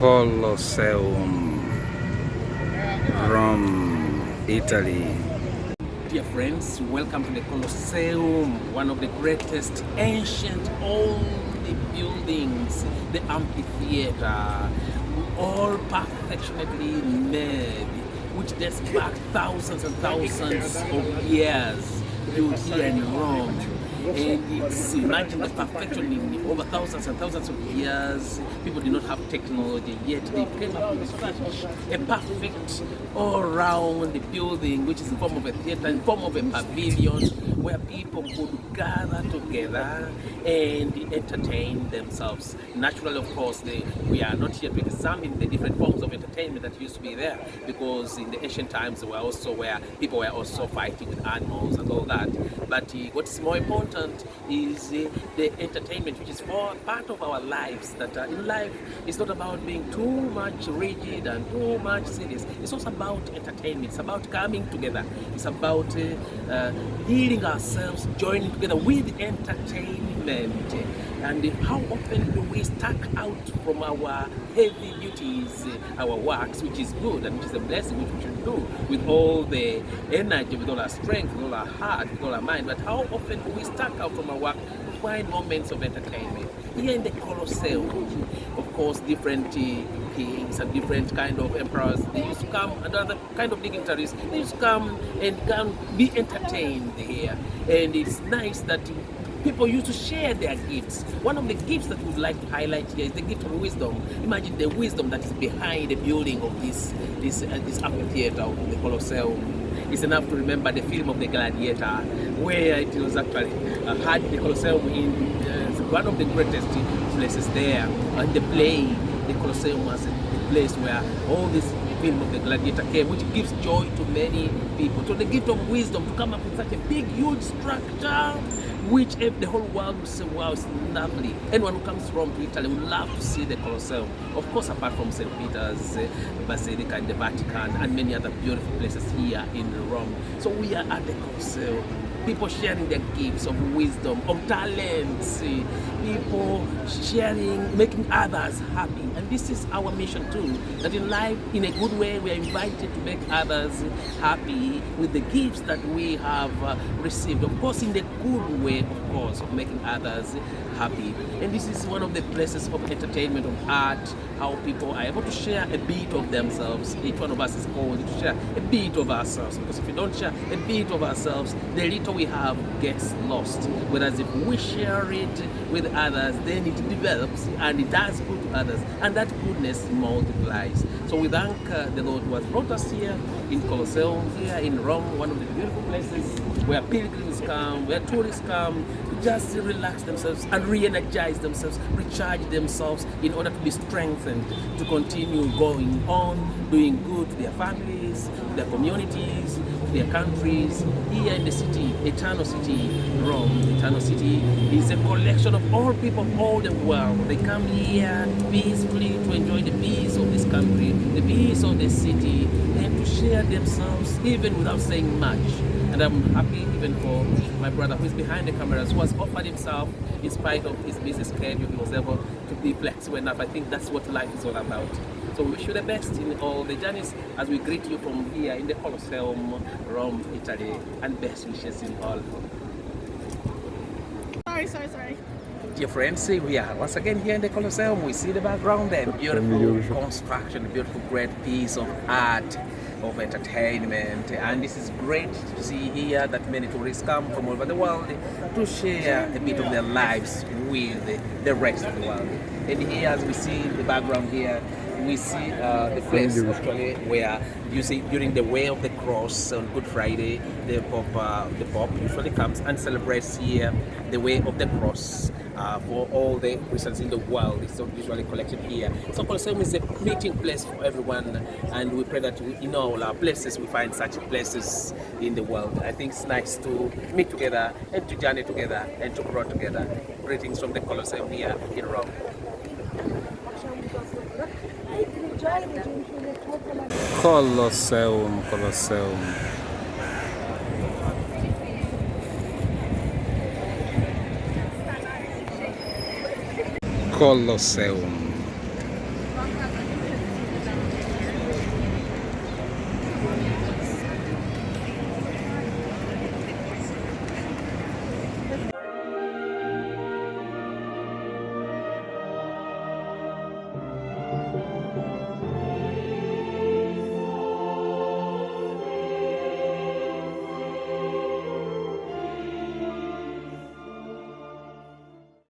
Colloseum, Rome, Italy. Dear friends, welcome to the Colosseum, one of the greatest ancient old buildings, the amphitheater, all perfectionately made, which dates back thousands and thousands of years, built here in Rome. And it's, imagine the perfection in over thousands and thousands of years. People did not have technology, yet they came up with such a perfect all-round building, which is in form of a theater, in form of a pavilion, where people could gather together and entertain themselves. Naturally, of course, we are not here to examine the different forms of entertainment that used to be there, because in the ancient times, there were also where people were also fighting with animals and all that. But what is more important is the entertainment, which is for part of our lives. That in life, it's not about being too much rigid and too much serious. It's also about entertainment. It's about coming together. It's about healing ourselves, joining together with entertainment. And how often do we stack out from our heavy duties, our works, which is good and which is a blessing, which we should do with all the energy, with all our strength, with all our heart, with all our mind. But how often do we stack out from our work to find moments of entertainment? Here in the Colosseum, of course, different kings and different kind of emperors, they used to come, and other kind of dignitaries, they used to come and be entertained here. And it's nice that people used to share their gifts. One of the gifts that we would like to highlight here is the gift of wisdom. Imagine the wisdom that is behind the building of this amphitheater of the Colosseum. It's enough to remember the film of the Gladiator, where it was actually had the Colosseum in one of the greatest places there. And the play, the Colosseum was a place where all this film of the Gladiator came, which gives joy to many people. So the gift of wisdom to come up with such a big, huge structure, which the whole world would say, wow, it's lovely. Anyone who comes from Italy would love to see the Colosseum. Of course, apart from St. Peter's Basilica and the Vatican and many other beautiful places here in Rome. So we are at the Colosseum. People sharing their gifts of wisdom, of talents, people sharing, making others happy. And this is our mission too, that in life, in a good way, we are invited to make others happy with the gifts that we have received. Of course, in the good way, of course, of making others happy. And this is one of the places of entertainment, of art, how people are able to share a bit of themselves. Each one of us is called to share a bit of ourselves, because if we don't share a bit of ourselves, the little we have gets lost. Whereas if we share it with others, then it develops and it does good to others, and that goodness multiplies. So we thank the Lord who has brought us here in Colosseum, here in Rome, one of the beautiful places where pilgrims come, where tourists come to just relax themselves and re-energize themselves, recharge themselves in order to be strengthened to continue going on, doing good to their families, to their communities, to their countries. Here in the city, eternal city, Rome, eternal city is a collection of all people of all the world. They come here peacefully to enjoy the peace of this country, the peace of the city, and to share themselves even without saying much. And I'm happy even for my brother who is behind the cameras, who has offered himself in spite of his busy schedule. He was able to be flexible enough. I think that's what life is all about. So we wish you the best in all the journeys as we greet you from here in the Colosseum, Rome, Italy, and best wishes in all. Sorry. Dear friends, we are once again here in the Colosseum. We see the background there, beautiful construction, beautiful great piece of art, of entertainment, and this is great to see here that many tourists come from all over the world to share a bit of their lives with the rest of the world. And here, as we see the background here, we see the place actually where you see during the Way of the Cross on Good Friday, the Pope usually comes and celebrates here the Way of the Cross for all the Christians in the world. It's usually collected here. So Colosseum is a meeting place for everyone, and we pray that in all our places we find such places in the world. I think it's nice to meet together and to journey together and to grow together. Greetings from the Colosseum here in Rome. Colloseum. Colloseum.